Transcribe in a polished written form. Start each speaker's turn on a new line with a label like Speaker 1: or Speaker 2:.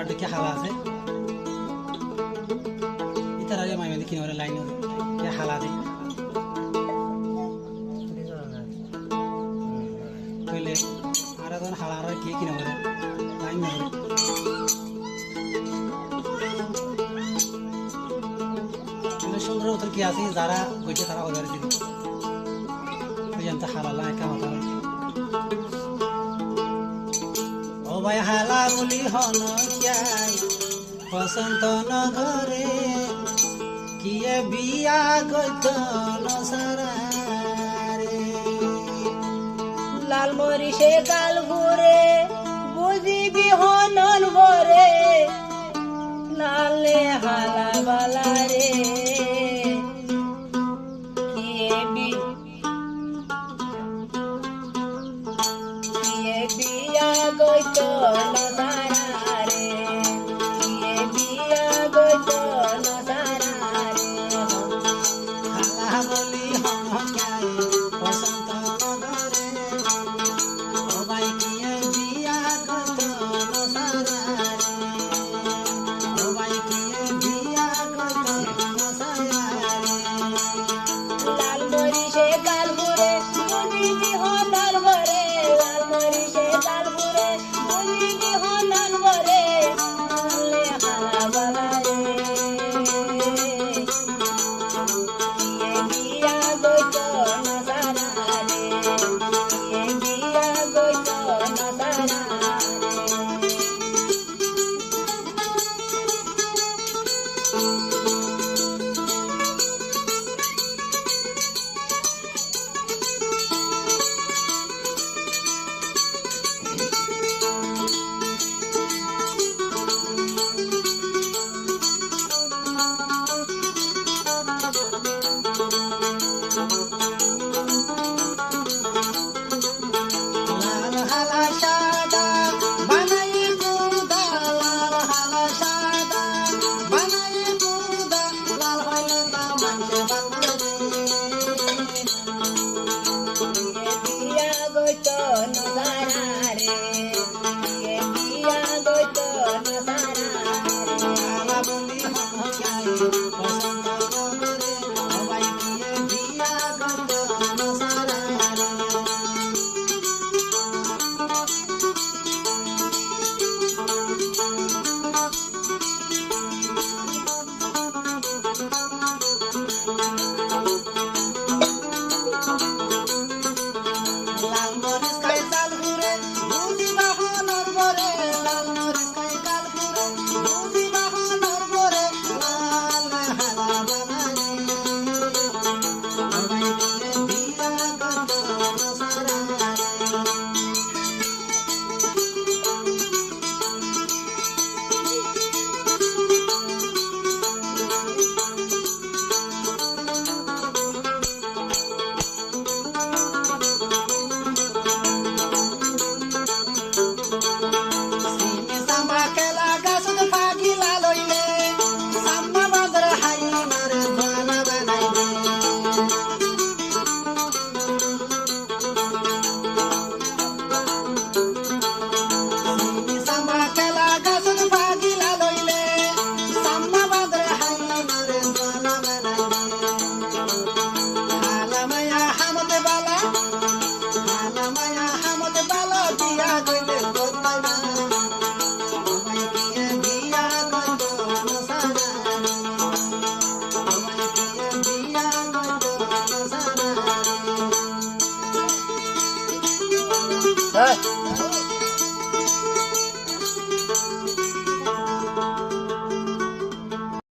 Speaker 1: দেখে হালা আছে ইতার আগে মাই দেখি ওরা লাইন কে হালা দে কইলে আর এখন হালা আর কি কিনা ওরা লাইন না সুন্দর উত্তর কি আছে যারা কইছে তারা ওদের দিন ওই জানতে হালা একা মাথা ও ভাই হালা বলি হন ক্যাই বসন্ত নগরে কিয়ে বিয়া গইত নসারা রে
Speaker 2: লাল মরিষে কাল ঘুরে বুঝিবি হনন ভরে লালে হালা বালা রে বিয়া গইত নসারা রে বিয়া গইত নসারা রে
Speaker 1: হালা বলি হন ক্যাই বসন্ত নগরে ও ভাই কিয়ে বিয়া গইত নসারা রে ও ভাই কিয়ে বিয়া গইত নসারা রে
Speaker 2: লাল মরিষে কাল ঘুরে বুঝিবি হনন ভরে লাল মরিষে কাল ঘুরে বুঝিবি হনন ভরে লালে হালা বালা রে বিয়া গইত নসারা রে বিয়া গইত নসারা রে
Speaker 1: লাল হালা সাদা বানাই বুদা লাল হালা সাদা বানাই বুদা লাল হইলে না মানছে বাংলারে
Speaker 2: বিয়া গইত নসারা রে বিয়া গইত নসারা রে
Speaker 1: হালা বলি হন ক্যাই বসন্ত নগরে ও ভাই কিয়ে বিয়া গইত নসারা রে লাল মরিচ খাই চাল ঘুরে বুঝিবা হনর বরে লাল মরিচ খাই কাল ঘুরে বুঝিবা হনর বরে লাল হালা বানারে ও ভাই কিয়ে বিয়া গইত নসারা রে সিনে সাম্বা খেলা গাছত ফাগিলা লইলে সাম্বা বাদর হাই মারে বানা বানাইবে সিনে সাম্বা খেলা গাছত ফাগিলা লইলে সাম্বা বাদর হাই মারে বানা বানাইবে হালা মায়া হামতে বালা হালা মায়া হামতে বালা বিয়া গইলে কোথায় না ও ভাই কিয়ে বিয়া গইত নসারা রে ও ভাই কিয়ে বিয়া গইত নসারা রে
Speaker 2: হ্যাঁ